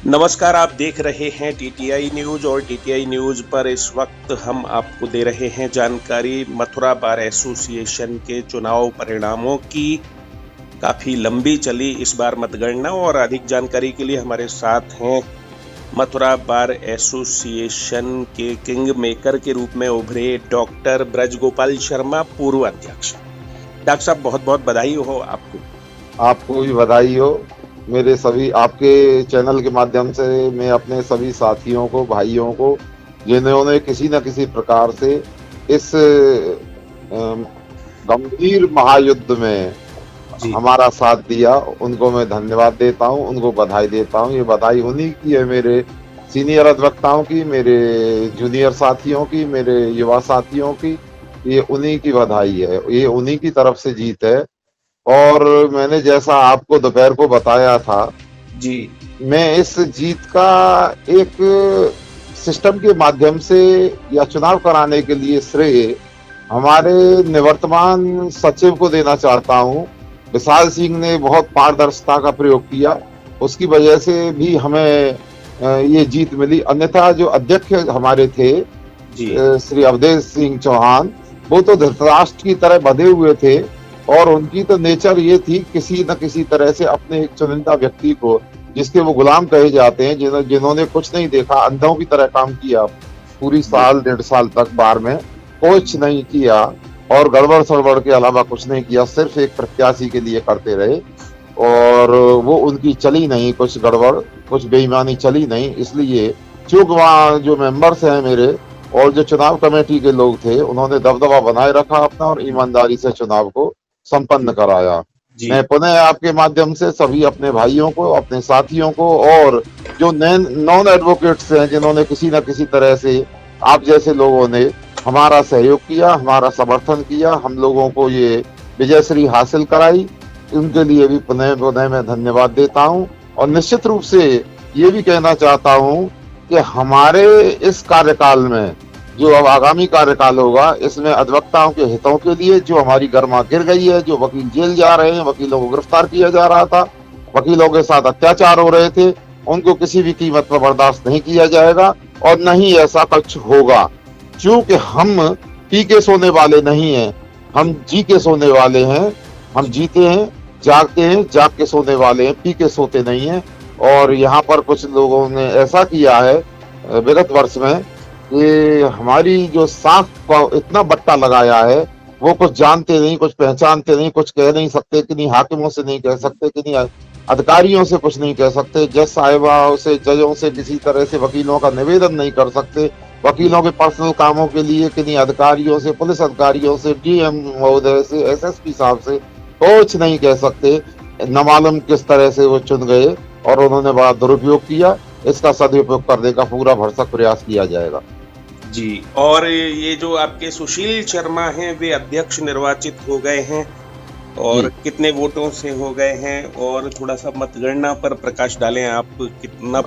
नमस्कार, आप देख रहे हैं टीटीआई न्यूज और टीटीआई न्यूज पर इस वक्त हम आपको दे रहे हैं जानकारी मथुरा बार एसोसिएशन के चुनाव परिणामों की। काफी लंबी चली इस बार मतगणना और अधिक जानकारी के लिए हमारे साथ हैं मथुरा बार एसोसिएशन के किंग मेकर के रूप में उभरे डॉक्टर ब्रजगोपाल शर्मा, पूर्व अध्यक्ष। डॉक्टर साहब, बहुत बहुत बधाई हो आपको। आपको भी बधाई हो। मेरे सभी आपके चैनल के माध्यम से मैं अपने सभी साथियों को, भाइयों को, जिन्होंने किसी न किसी प्रकार से इस गंभीर महायुद्ध में हमारा साथ दिया, उनको मैं धन्यवाद देता हूं, उनको बधाई देता हूं। ये बधाई उन्हीं की है, मेरे सीनियर अधिवक्ताओं की, मेरे जूनियर साथियों की, मेरे युवा साथियों की। ये उन्हीं की बधाई है, ये उन्हीं की तरफ से जीत है। और मैंने जैसा आपको दोपहर को बताया था जी, मैं इस जीत का एक सिस्टम के माध्यम से या चुनाव कराने के लिए श्रेय हमारे निवर्तमान सचिव को देना चाहता हूं। विशाल सिंह ने बहुत पारदर्शिता का प्रयोग किया, उसकी वजह से भी हमें ये जीत मिली। अन्यथा जो अध्यक्ष हमारे थे श्री अवधेश सिंह चौहान, वो तो धृतराष्ट्र की तरह बंधे हुए थे और उनकी तो नेचर ये थी किसी न किसी तरह से अपने एक चुनिंदा व्यक्ति को, जिसके वो गुलाम कहे जाते हैं, जिन्होंने कुछ नहीं देखा, अंधों की तरह काम किया पूरी साल 1.5 साल तक बार में, कुछ नहीं किया और गड़बड़ सड़बड़ के अलावा कुछ नहीं किया, सिर्फ एक प्रत्याशी के लिए करते रहे। और वो उनकी चली नहीं, कुछ गड़बड़, कुछ बेईमानी चली नहीं। इसलिए चूंकि वहाँ जो मेंबर्स हैं मेरे और जो चुनाव कमेटी के लोग थे, उन्होंने दबदबा बनाए रखा अपना और ईमानदारी से चुनाव को संपन्न कराया। मैं पुनः आपके माध्यम से सभी अपने भाइयों को, अपने साथियों को और जो नॉन एडवोकेट्स हैं, जिन्होंने किसी न किसी तरह से आप जैसे लोगों ने हमारा सहयोग किया, हमारा समर्थन किया, हम लोगों को ये विजयश्री हासिल कराई, उनके लिए भी पुनः मैं धन्यवाद देता हूं। और निश्चित रूप से ये भी कहना चाहता हूं कि हमारे इस कार्यकाल में, जो अब आगामी कार्यकाल होगा, इसमें अधिवक्ताओं के हितों के लिए जो हमारी गर्मा गिर गई है, जो वकील जेल जा रहे हैं, वकीलों को गिरफ्तार किया जा रहा था, वकीलों के साथ अत्याचार हो रहे थे, उनको किसी भी कीमत पर बर्दाश्त नहीं किया जाएगा और न ही ऐसा कुछ होगा। क्योंकि हम पी के सोने वाले नहीं हैं, हम जी के सोने वाले हैं। हम जीते हैं, जागते हैं, जाग के सोने वाले हैं, पी के सोते नहीं हैं। और यहाँ पर कुछ लोगों ने ऐसा किया है विगत वर्ष में, ये हमारी जो सांख को इतना बट्टा लगाया है, वो कुछ जानते नहीं, कुछ पहचानते नहीं, कुछ कह नहीं सकते, कि नहीं हाकिमों से नहीं कह सकते, कि नहीं अधिकारियों से कुछ नहीं कह सकते, जज साहिबाओं से, जजों से किसी तरह से वकीलों का निवेदन नहीं कर सकते, वकीलों के पर्सनल कामों के लिए कि नहीं अधिकारियों से, पुलिस अधिकारियों से, डीएम महोदय से, एसएसपी साहब से कुछ नहीं कह सकते। न मालूम किस तरह से वो चुन गए और उन्होंने बड़ा दुरुपयोग किया। इसका सदुपयोग करने का पूरा भरसक प्रयास किया जाएगा। जी, और ये जो आपके सुशील शर्मा हैं, वे अध्यक्ष निर्वाचित हो गए हैं और कितने वोटों से हो गए हैं, और थोड़ा सा मतगणना पर प्रकाश डालें आप। कितना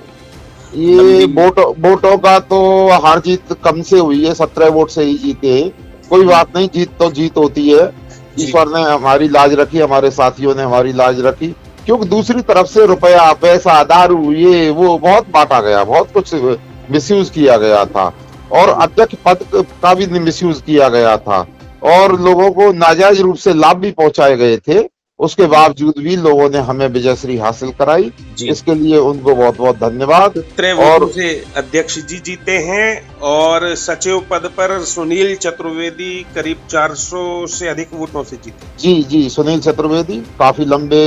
ये वोटों का तो हार जीत कम से हुई है, 17 वोट से ही जीते। कोई बात नहीं, जीत तो जीत होती है। ईश्वर ने हमारी लाज रखी, हमारे साथियों ने हमारी लाज रखी। क्योंकि दूसरी तरफ से रुपया, पैसा, दारू, ये वो बहुत बांटा गया, बहुत कुछ मिसयूज किया गया था और अध्यक्ष पद का भी मिसयूज किया गया था और लोगों को नाजायज रूप से लाभ भी पहुंचाए गए थे। उसके बावजूद भी लोगों ने हमें विजयश्री हासिल कराई, इसके लिए उनको बहुत बहुत धन्यवाद। और से अध्यक्ष जी जीते हैं और सचिव पद पर सुनील चतुर्वेदी करीब 400 से अधिक वोटों से जीते। जी, सुनील चतुर्वेदी काफी लंबे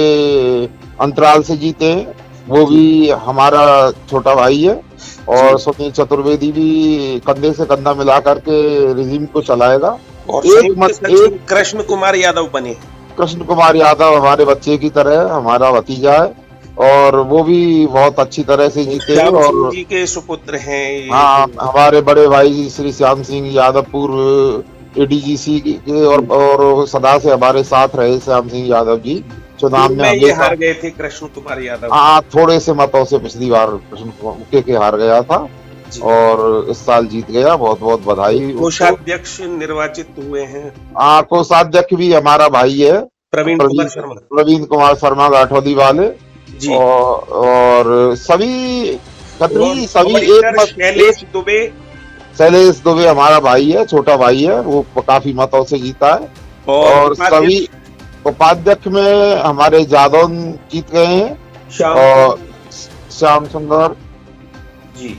अंतराल से जीते हैं। वो भी हमारा छोटा भाई है और सुनील चतुर्वेदी भी कंधे से कंधा मिला करके रिजीम को चलाएगा। और एक कृष्ण कुमार यादव बने। कृष्ण कुमार यादव हमारे बच्चे की तरह हमारा भतीजा है और वो भी बहुत अच्छी तरह से जीते हैं और जी के सुपुत्र हैं। हाँ, हमारे बड़े भाई श्री श्याम सिंह यादव, पूर्व एडीजीसी के और सदा से हमारे साथ रहे। श्याम सिंह यादव जी चुनाव में ये हार गए थे, कृष्ण कुमार यादव। हाँ, थोड़े से मतों से पिछली बार कृष्ण कुमार के हार गया था और इस साल जीत गया। बहुत बहुत बधाई। कोषाध्यक्ष निर्वाचित हुए हैं। कोषाध्यक्ष भी हमारा भाई है, प्रवीण कुमार शर्मा गाठौदी वाले। जी। और सभी खत्री सभी एक ऑडिटर मत एक शैलेश दुबे। शैलेश दुबे हमारा भाई है, छोटा भाई है, वो काफी मतों से जीता है। और और सभी उपाध्यक्ष उपाध्यक्ष में हमारे जादव जीत गए हैं। श्याम और सुंदर श्याम सुंदर, जी।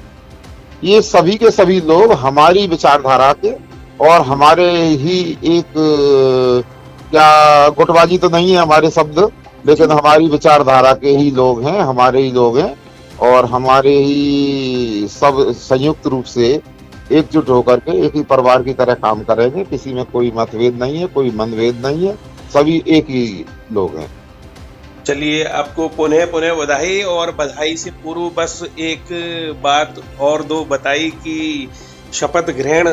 ये सभी के सभी लोग हमारी विचारधारा के और जी। हमारे ही एक क्या गुटबाजी तो नहीं है हमारे शब्द, जी। लेकिन हमारी विचारधारा के ही लोग हैं, हमारे ही लोग हैं। और हमारे ही सब संयुक्त रूप से एकजुट होकर के एक ही परिवार की तरह काम करेंगे। किसी में कोई मतभेद नहीं है, कोई मनभेद नहीं है, सभी एक ही लोग हैं। चलिए, आपको पुनः पुनः बधाई। और बधाई से पूर्व बस एक बात और दो बताई कि शपथ ग्रहण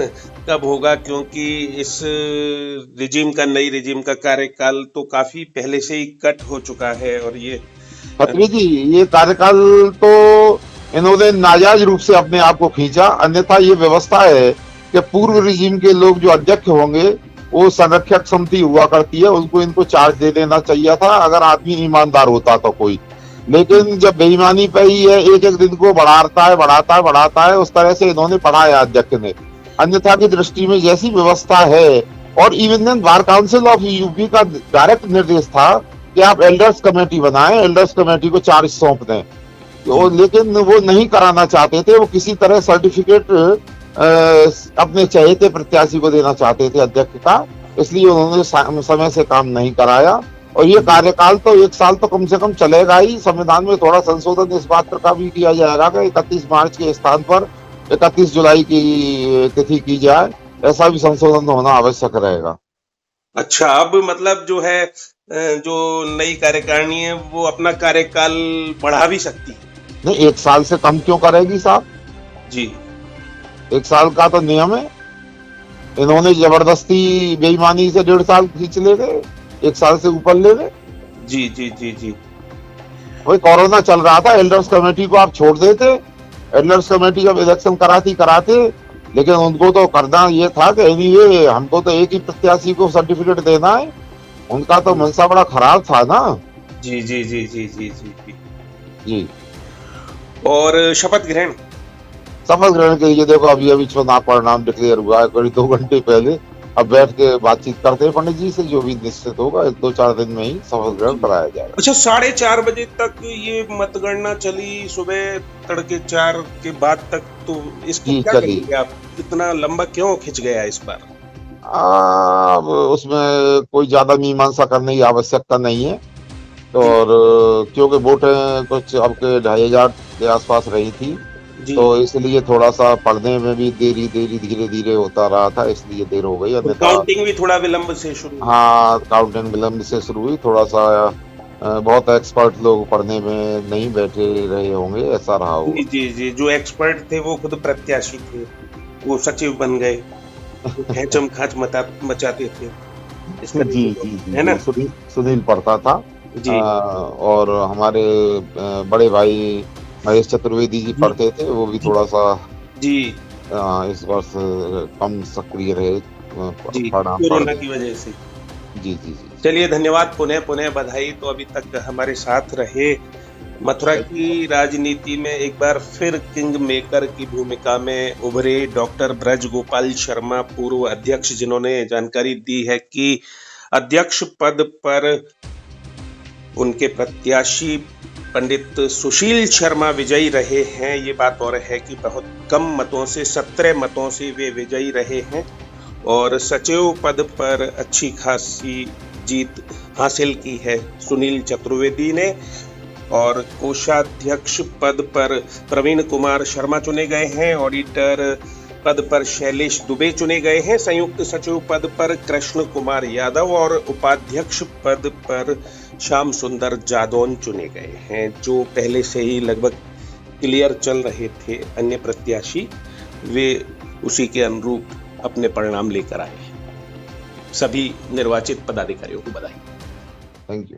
कब होगा, क्योंकि इस रिजीम का, नई रिजीम का कार्यकाल तो काफी पहले से ही कट हो चुका है। और ये खत्री जी, ये कार्यकाल तो इन्होंने नाजायज रूप से अपने आप को खींचा। अन्यथा ये व्यवस्था है कि पूर्व रिजीम के लोग जो अध्यक्ष होंगे, वो संरक्षक समिति हुआ करती है, उनको इनको चार्ज दे देना चाहिए था अगर आदमी ईमानदार होता तो कोई। लेकिन जब बेईमानी पे ही है, एक एक दिन को बढ़ाता है, उस तरह से इन्होंने बढ़ाया अध्यक्ष ने। अन्यथा की दृष्टि में जैसी व्यवस्था है, और even bar council of UP का डायरेक्ट निर्देश था कि आप एल्डर्स कमेटी बनाएं, एल्डर्स कमेटी को चार्ज सौंप दें। तो लेकिन वो नहीं कराना चाहते थे, वो किसी तरह सर्टिफिकेट अपने चहेते प्रत्याशी को देना चाहते थे अध्यक्ष का, इसलिए उन्होंने समय से काम नहीं कराया। और ये कार्यकाल तो 1 साल तो कम से कम चलेगा ही। संविधान में थोड़ा संशोधन इस बात पर का भी किया जाएगा कि 31 मार्च के स्थान पर 31 जुलाई की तिथि की जाए, ऐसा भी संशोधन होना आवश्यक रहेगा। अच्छा, अब मतलब जो है जो नई कार्यकारिणी है वो अपना कार्यकाल बढ़ा भी सकती है। नहीं, 1 साल से कम क्यों करेगी साहब? जी। 1 साल का तो नियम है। इन्होंने जबरदस्ती बेईमानी से 1.5 साल खींच ले गए, 1 साल से ऊपर ले गए। जी। जी। जी। जी। वही कोरोना चल रहा था, एल्डर्स कमेटी को आप छोड़ देते, एल्डर्स कमेटी जब इलेक्शन कराते, लेकिन उनको तो करना ये था कि एनीवे हमको तो एक ही प्रत्याशी को सर्टिफिकेट देना है। उनका तो मनसा बड़ा खराब था ना। जी। जी। जी। जी। जी। जी। जी। जी। और शपथ ग्रहण। शपथ ग्रहण के लिए देखो, अभी अभी चुनाव परिणाम डिक्लेयर हुआ है करीब 2 घंटे पहले। अब बैठ के बातचीत करते हैं पंडित जी से, जो भी निश्चित होगा 2-4 दिन में ही शपथ ग्रहण कराया जाएगा। अच्छा, 4:30 बजे तक ये मतगणना चली, सुबह तड़के 4 के बाद तक। तो इसको जी, क्या चलिए। कहेंगे आप, इतना लंबा क्यों खिंच गया इस बार? अब उसमें कोई ज्यादा मीमांसा करने की आवश्यकता नहीं है। जी। और क्योंकि वोटें कुछ अब के 2,500 के आसपास रही थी, जी। तो इसलिए थोड़ा सा पढ़ने में भी देरी धीरे धीरे होता रहा था, इसलिए देर हो गई। तो अन्यथा काउंटिंग भी थोड़ा विलंब से शुरू हुई। हाँ, काउंटिंग विलम्ब से शुरू हुई। थोड़ा सा बहुत एक्सपर्ट लोग पढ़ने में नहीं बैठे रहे होंगे, ऐसा रहा जी। होगा। जी। जी। जो एक्सपर्ट थे वो खुद प्रत्याशी थे, वो सचिव बन गए, वो खेचम खाच मचाते थे इस जी तरीके जी से, जी है जी, ना? सुनील पढ़ता था। जी। और हमारे बड़े भाई महेश चतुर्वेदी जी जी। पढ़ते थे, वो भी जी। थोड़ा सा जी। इस वर्ष कम सक्रिय रहे जी, परिणाम कोरोना पढ़ने की में। वजह से। जी जी जी। चलिए, धन्यवाद, पुनः पुनः बधाई। तो अभी तक हमारे साथ रहे। मथुरा की राजनीति में एक बार फिर किंग मेकर की भूमिका में उभरे डॉक्टर ब्रज गोपाल शर्मा, पूर्व अध्यक्ष, जिन्होंने जानकारी दी है कि अध्यक्ष पद पर उनके प्रत्याशी पंडित सुशील शर्मा विजयी रहे हैं। ये बात और है कि बहुत कम मतों से, 17 मतों से वे विजयी रहे हैं। और सचिव पद पर अच्छी खासी जीत हासिल की है सुनील चतुर्वेदी ने। और कोषाध्यक्ष पद पर प्रवीण कुमार शर्मा चुने गए हैं। ऑडिटर पद पर शैलेश दुबे चुने गए हैं। संयुक्त सचिव पद पर कृष्ण कुमार यादव और उपाध्यक्ष पद पर श्याम सुंदर जादौन चुने गए हैं, जो पहले से ही लगभग क्लियर चल रहे थे। अन्य प्रत्याशी वे उसी के अनुरूप अपने परिणाम लेकर आए हैं। सभी निर्वाचित पदाधिकारियों को बधाई। Thank you.